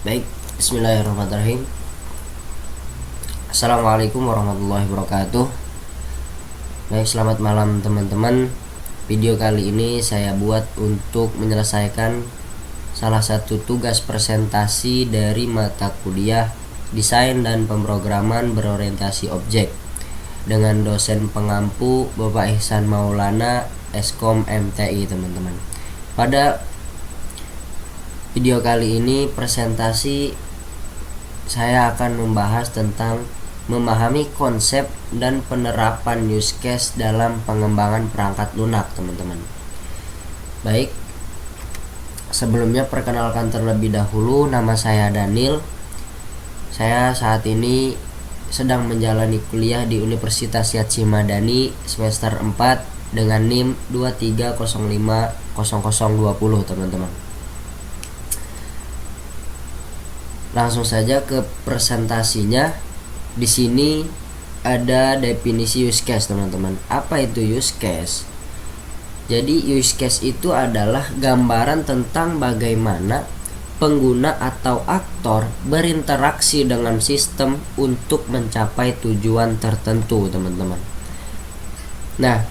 Baik, bismillahirrahmanirrahim. Assalamualaikum warahmatullahi wabarakatuh. Baik, selamat malam teman-teman. Video kali ini saya buat untuk menyelesaikan salah satu tugas presentasi dari mata kuliah Desain dan Pemrograman Berorientasi Objek dengan dosen pengampu Bapak Ihsan Maulana, Eskom MTI, teman-teman. Pada video kali ini presentasi saya akan membahas tentang memahami konsep dan penerapan use case dalam pengembangan perangkat lunak, teman-teman. Baik, sebelumnya perkenalkan terlebih dahulu, nama saya Daniel. Saya saat ini sedang menjalani kuliah di Universitas Yadsin Madani semester 4 dengan NIM 23050020, teman-teman. Langsung saja ke presentasinya. Di sini ada definisi use case, teman-teman. Apa itu use case? Jadi use case itu adalah gambaran tentang bagaimana pengguna atau aktor berinteraksi dengan sistem untuk mencapai tujuan tertentu, teman-teman. Nah,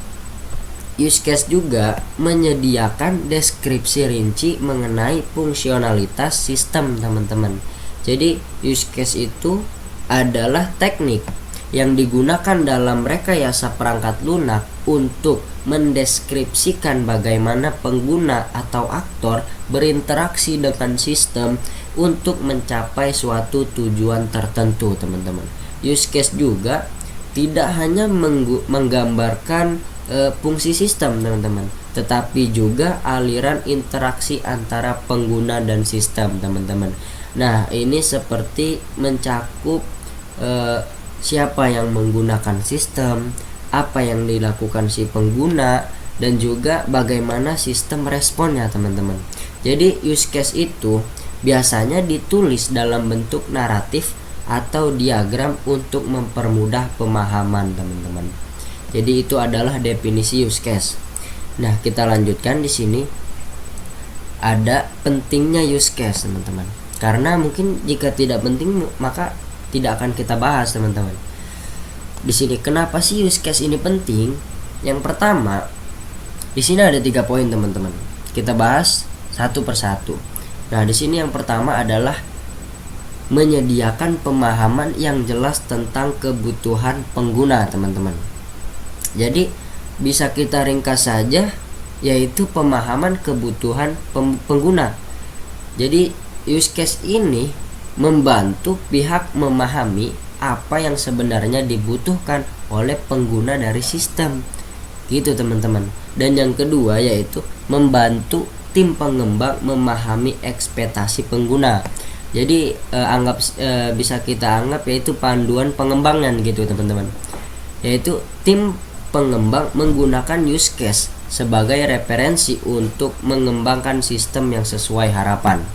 use case juga menyediakan deskripsi rinci mengenai fungsionalitas sistem, teman-teman. Jadi use case itu adalah teknik yang digunakan dalam rekayasa perangkat lunak untuk mendeskripsikan bagaimana pengguna atau aktor berinteraksi dengan sistem untuk mencapai suatu tujuan tertentu, teman-teman. Use case juga tidak hanya menggambarkan fungsi sistem, teman-teman, tetapi juga aliran interaksi antara pengguna dan sistem, teman-teman. Nah, ini seperti mencakup siapa yang menggunakan sistem, apa yang dilakukan si pengguna, dan juga bagaimana sistem responnya, teman-teman. Jadi use case itu biasanya ditulis dalam bentuk naratif atau diagram untuk mempermudah pemahaman, teman-teman. Jadi itu adalah definisi use case. Nah, kita lanjutkan di sini. Ada pentingnya use case, teman-teman. Karena mungkin jika tidak penting maka tidak akan kita bahas, teman-teman. Di sini kenapa sih use case ini penting? Yang pertama, di sini ada 3 poin, teman-teman. Kita bahas satu persatu. Nah, di sini yang pertama adalah menyediakan pemahaman yang jelas tentang kebutuhan pengguna, teman-teman. Jadi bisa kita ringkas saja, yaitu pemahaman kebutuhan pengguna. Jadi use case ini membantu pihak memahami apa yang sebenarnya dibutuhkan oleh pengguna dari sistem, gitu, teman-teman. Dan yang kedua yaitu membantu tim pengembang memahami ekspektasi pengguna. Jadi bisa kita anggap yaitu panduan pengembangan, gitu, teman-teman. Yaitu tim pengembang menggunakan use case sebagai referensi untuk mengembangkan sistem yang sesuai harapan.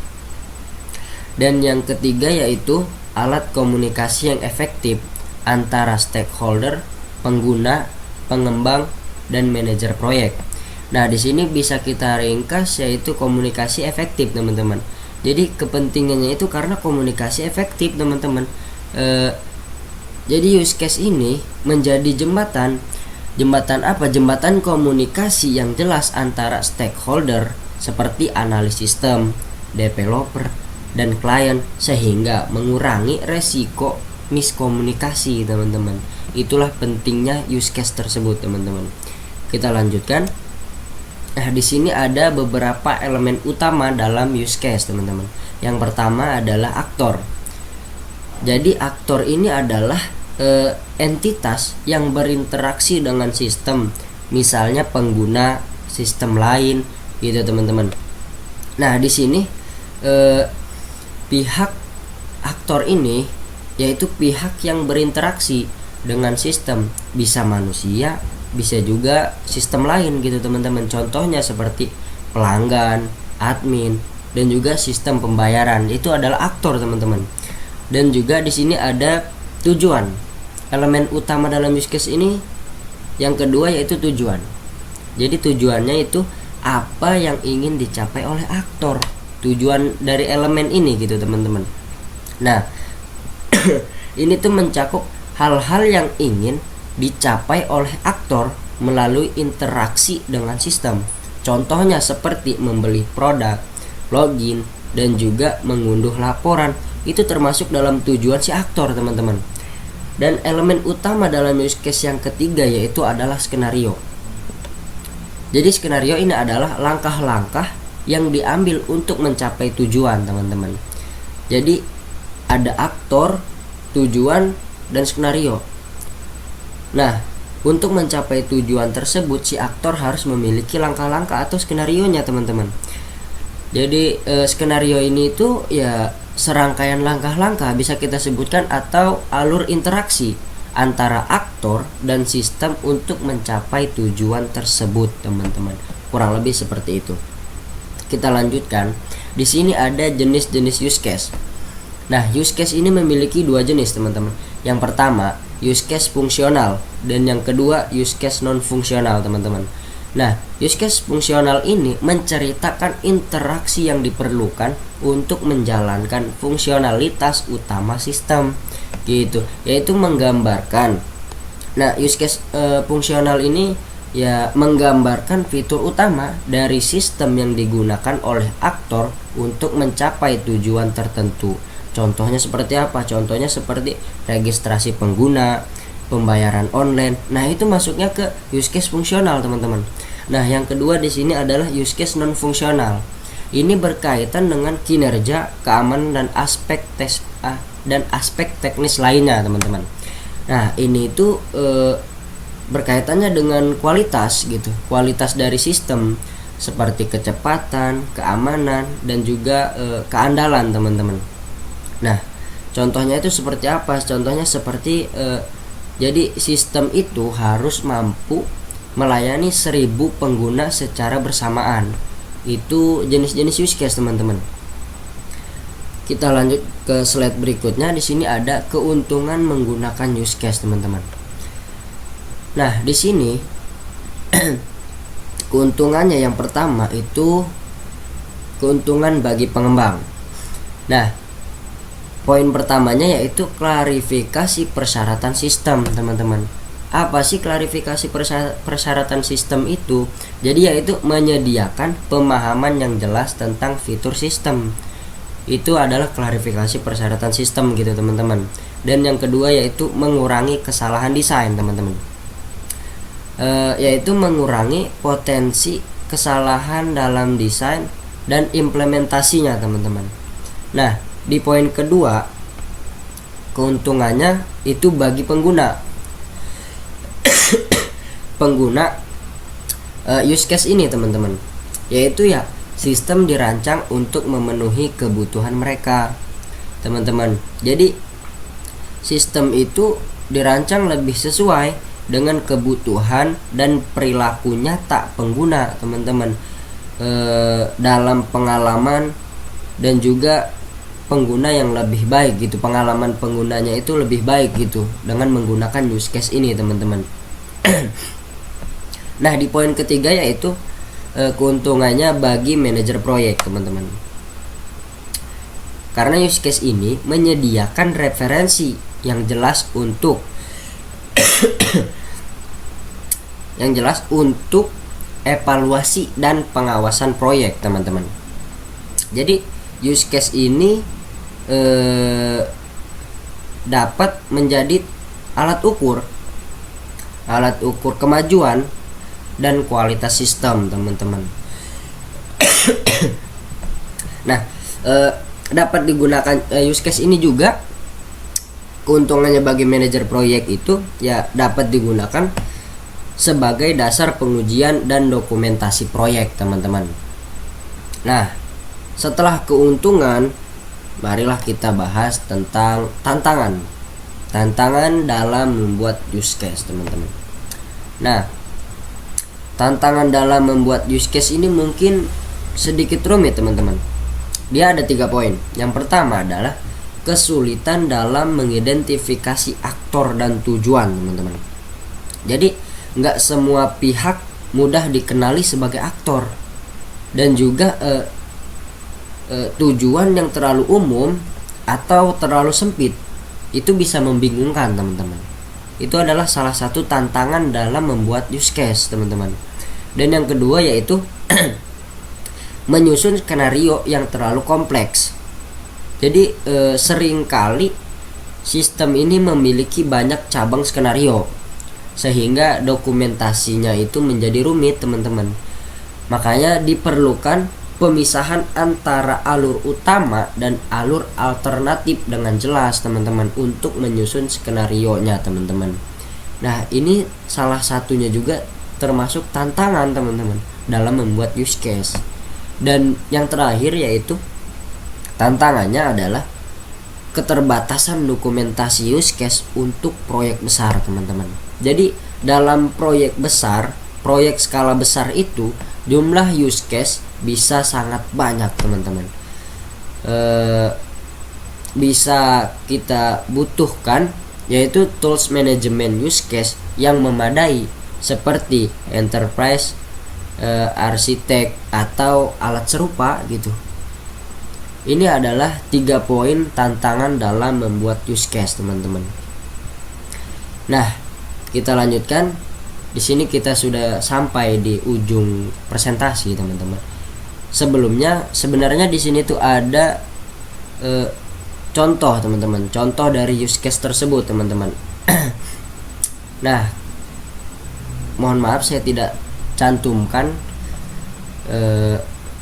Dan yang ketiga yaitu alat komunikasi yang efektif antara stakeholder, pengguna, pengembang, dan manajer proyek. Nah, di sini bisa kita ringkas yaitu komunikasi efektif, teman-teman. Jadi kepentingannya itu karena komunikasi efektif, teman-teman. Jadi use case ini menjadi jembatan apa? Jembatan komunikasi yang jelas antara stakeholder seperti analis sistem, developer, dan klien, sehingga mengurangi resiko miskomunikasi, teman-teman. Itulah pentingnya use case tersebut, teman-teman. Kita lanjutkan. Nah, di sini ada beberapa elemen utama dalam use case, teman-teman. Yang pertama adalah aktor. Jadi aktor ini adalah entitas yang berinteraksi dengan sistem, misalnya pengguna sistem lain, gitu, teman-teman. Nah, di sini pihak aktor ini yaitu pihak yang berinteraksi dengan sistem, bisa manusia, bisa juga sistem lain, gitu, teman-teman. Contohnya seperti pelanggan, admin, dan juga sistem pembayaran. Itu adalah aktor, teman-teman. Dan juga di sini ada tujuan. Elemen utama dalam use case ini yang kedua yaitu tujuan. Jadi tujuannya itu apa yang ingin dicapai oleh aktor. tujuan dari elemen ini gitu teman-teman. Nah ini tuh mencakup hal-hal yang ingin dicapai oleh aktor melalui interaksi dengan sistem. Contohnya seperti membeli produk, login, dan juga mengunduh laporan. Itu termasuk dalam tujuan si aktor teman-teman. Dan elemen utama dalam use case yang ketiga yaitu adalah skenario. Jadi skenario ini adalah langkah-langkah yang diambil untuk mencapai tujuan teman-teman. Jadi ada aktor, tujuan, dan skenario. Nah untuk mencapai tujuan tersebut si aktor harus memiliki langkah-langkah atau skenarionya teman-teman. Jadi skenario ini itu ya serangkaian langkah-langkah bisa kita sebutkan atau alur interaksi antara aktor dan sistem untuk mencapai tujuan tersebut teman-teman. Kurang lebih seperti itu. Kita lanjutkan. Di sini ada jenis-jenis use case. Nah, use case ini memiliki dua jenis teman-teman. Yang pertama, use case fungsional, dan yang kedua use case non fungsional teman-teman. Nah, use case fungsional ini menceritakan interaksi yang diperlukan untuk menjalankan fungsionalitas utama sistem gitu, yaitu menggambarkan. Nah, use case fungsional ini ya menggambarkan fitur utama dari sistem yang digunakan oleh aktor untuk mencapai tujuan tertentu. Contohnya seperti apa? Contohnya seperti registrasi pengguna, pembayaran online. Nah, itu masuknya ke use case fungsional, teman-teman. Nah, yang kedua di sini adalah use case non fungsional. Ini berkaitan dengan kinerja, keamanan dan aspek teknis lainnya, teman-teman. Nah, ini itu berkaitannya dengan kualitas gitu. Kualitas dari sistem seperti kecepatan, keamanan dan juga keandalan, teman-teman. Nah, contohnya itu seperti apa? Contohnya seperti jadi sistem itu harus mampu melayani 1000 pengguna secara bersamaan. Itu jenis-jenis use case, teman-teman. Kita lanjut ke slide berikutnya. Di sini ada keuntungan menggunakan use case, teman-teman. Nah, di sini keuntungannya yang pertama itu keuntungan bagi pengembang. Nah, poin pertamanya yaitu klarifikasi persyaratan sistem, teman-teman. Apa sih klarifikasi persyaratan sistem itu? Jadi yaitu menyediakan pemahaman yang jelas tentang fitur sistem. Itu adalah klarifikasi persyaratan sistem gitu, teman-teman. Dan yang kedua yaitu mengurangi kesalahan desain, teman-teman. Yaitu mengurangi potensi kesalahan dalam desain dan implementasinya, teman-teman. Nah, di poin kedua, keuntungannya itu bagi pengguna use case ini, teman-teman, yaitu ya sistem dirancang untuk memenuhi kebutuhan mereka, teman-teman. Jadi sistem itu dirancang lebih sesuai dengan kebutuhan dan perilaku nyata pengguna, teman-teman, dalam pengalaman dan juga pengguna yang lebih baik gitu. Pengalaman penggunanya itu lebih baik gitu dengan menggunakan use case ini, teman-teman. Nah, di poin ketiga yaitu keuntungannya bagi manajer proyek, teman-teman. Karena use case ini menyediakan referensi yang jelas untuk evaluasi dan pengawasan proyek, teman-teman. Jadi use case ini dapat menjadi alat ukur kemajuan dan kualitas sistem, teman-teman. Nah, dapat digunakan use case ini juga, keuntungannya bagi manajer proyek itu ya dapat digunakan sebagai dasar pengujian dan dokumentasi proyek, teman-teman. Nah, setelah keuntungan, marilah kita bahas tentang tantangan dalam membuat use case, teman-teman. Nah, tantangan dalam membuat use case ini mungkin sedikit rumit, teman-teman. Dia ada 3 poin. Yang pertama adalah kesulitan dalam mengidentifikasi aktor dan tujuan, teman-teman. Jadi nggak semua pihak mudah dikenali sebagai aktor, dan juga tujuan yang terlalu umum atau terlalu sempit itu bisa membingungkan teman-teman. Itu adalah salah satu tantangan dalam membuat use case teman-teman. Dan yang kedua yaitu menyusun skenario yang terlalu kompleks. Jadi seringkali sistem ini memiliki banyak cabang skenario sehingga dokumentasinya itu menjadi rumit teman-teman. Makanya diperlukan pemisahan antara alur utama dan alur alternatif dengan jelas teman-teman untuk menyusun skenarionya teman-teman. Nah, ini salah satunya juga termasuk tantangan teman-teman dalam membuat use case. Dan yang terakhir yaitu tantangannya adalah keterbatasan dokumentasi use case untuk proyek besar teman-teman. Jadi dalam proyek besar, proyek skala besar itu jumlah use case bisa sangat banyak teman-teman. Bisa kita butuhkan yaitu tools management use case yang memadai seperti enterprise, arsitek atau alat serupa gitu. Ini adalah 3 poin tantangan dalam membuat use case teman-teman. Nah, kita lanjutkan. Di sini kita sudah sampai di ujung presentasi teman-teman. Sebelumnya sebenarnya di sini tuh ada contoh teman-teman, contoh dari use case tersebut teman-teman. Nah, mohon maaf saya tidak cantumkan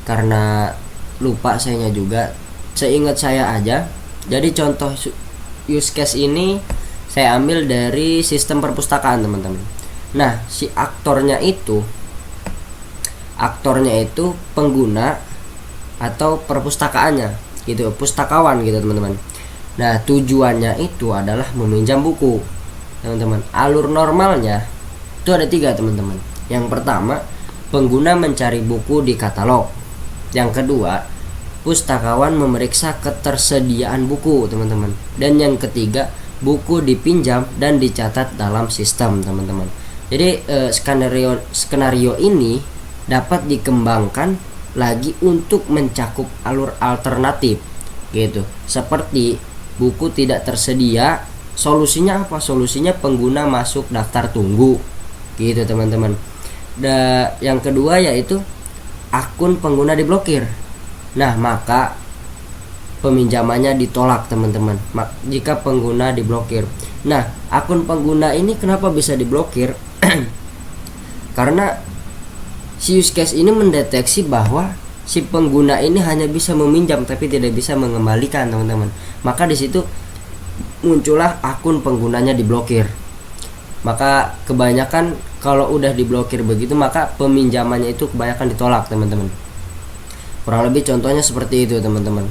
karena lupa sayanya juga. Seingat saya aja. Jadi contoh use case ini saya ambil dari sistem perpustakaan teman-teman. Nah, si aktornya itu pengguna atau perpustakaannya gitu, pustakawan gitu teman-teman. Nah, tujuannya itu adalah meminjam buku teman-teman. Alur normalnya itu ada 3 teman-teman. Yang pertama, pengguna mencari buku di katalog. Yang kedua, pustakawan memeriksa ketersediaan buku teman-teman. Dan yang ketiga, buku dipinjam dan dicatat dalam sistem teman-teman. Jadi skenario ini dapat dikembangkan lagi untuk mencakup alur alternatif gitu. Seperti buku tidak tersedia, solusinya apa? Solusinya pengguna masuk daftar tunggu gitu teman-teman. Dan yang kedua yaitu akun pengguna diblokir. Nah, maka peminjamannya ditolak teman-teman jika pengguna diblokir. Nah, akun pengguna ini kenapa bisa diblokir? Karena si use case ini mendeteksi bahwa si pengguna ini hanya bisa meminjam tapi tidak bisa mengembalikan teman-teman. Maka di situ muncullah akun penggunanya diblokir. Maka kebanyakan kalau udah diblokir begitu maka peminjamannya itu kebanyakan ditolak teman-teman. Kurang lebih contohnya seperti itu teman-teman.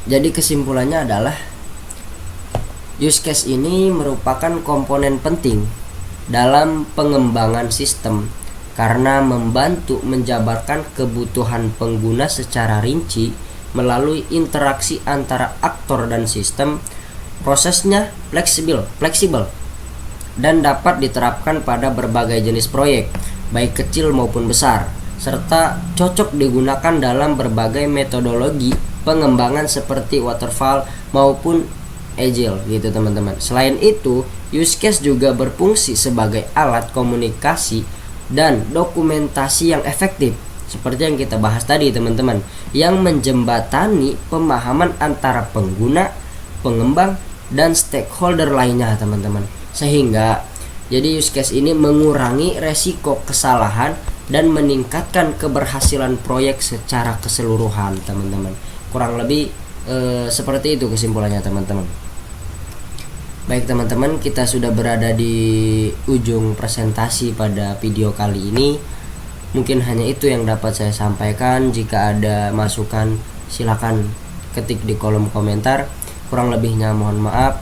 Jadi kesimpulannya adalah use case ini merupakan komponen penting dalam pengembangan sistem karena membantu menjabarkan kebutuhan pengguna secara rinci melalui interaksi antara aktor dan sistem. Prosesnya fleksibel dan dapat diterapkan pada berbagai jenis proyek, baik kecil maupun besar, serta cocok digunakan dalam berbagai metodologi pengembangan seperti waterfall maupun agile gitu teman-teman. Selain itu, use case juga berfungsi sebagai alat komunikasi dan dokumentasi yang efektif seperti yang kita bahas tadi teman-teman, yang menjembatani pemahaman antara pengguna, pengembang, dan stakeholder lainnya teman-teman. Sehingga jadi use case ini mengurangi resiko kesalahan dan meningkatkan keberhasilan proyek secara keseluruhan teman-teman. Kurang lebih seperti itu kesimpulannya teman-teman. Baik teman-teman, kita sudah berada di ujung presentasi pada video kali ini. Mungkin hanya itu yang dapat saya sampaikan. Jika ada masukan silakan ketik di kolom komentar. Kurang lebihnya mohon maaf.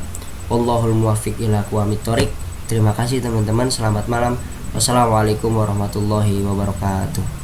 Wallahul muwaffiq ila aqwamit thoriq. Terima kasih teman-teman. Selamat malam. Wassalamualaikum warahmatullahi wabarakatuh.